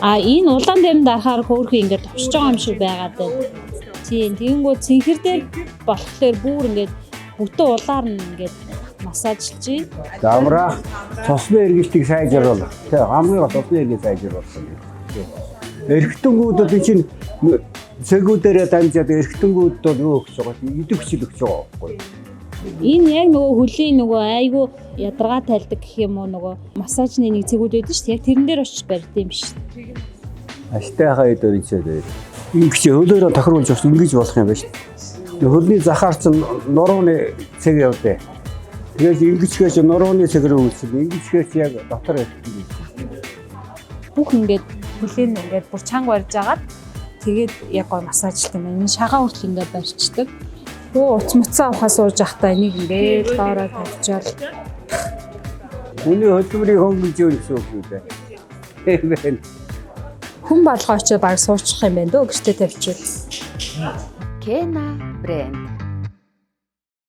Энэ улаан дээр нь дарахаар хөөрхөн ингээд товчж байгаа юм шиг байгаад байна. Тийм тэгэнгүүт цэнхэр дээр болохоор бүр ингээд бүтэн улаар нь ингээд массажлж байна. Замраа цусны эргэлтийг сайжруулах. Тэ хамгийн гол цусны эргэлтийг сайжруулах. Эргэтнгүүд чинь цэгүүдээрээ дамжаад эргэтэнгүүд бол юу өгч байгаа? Идэв хүчил өгч байгаа байхгүй. Энэ яг нөгөө хөлийн нөгөө айгүй ядаргаа тайлдаг гэх юм уу нөгөө массажны нэг цэгүүд байдаг шүү дээ. Яг тэрэн дээр очиж барьд юм биш. Аштай хаяд өрийчээд байд. Ингэж хөлөөрөө тохируулж бас ингэж болох юм байна шүү дээ. Хөлний захаар чинь нурууны цэг явдаа. Тэгээд ингэчгээс нурууны цэг рүү үлсэл. Ингэчгээс яг дотор ирсэн. Бүх ингээд хөлийн ингээд бүр чанга барьж агаад тэгээд яг гой массажлт юм. Энэ шагаан хүртэл ингээд барьчдаг. Утас муцаа авахаа сууж явахдаа энийг ингээд доороо тавьчаал. Үний хөдөлмөрийг хөнгөлж өгөх гэсэн үг үү дээ. Хүн болгоо очиж баг суучих юм байна дөө гэртээ тавьчихвал. Kena brand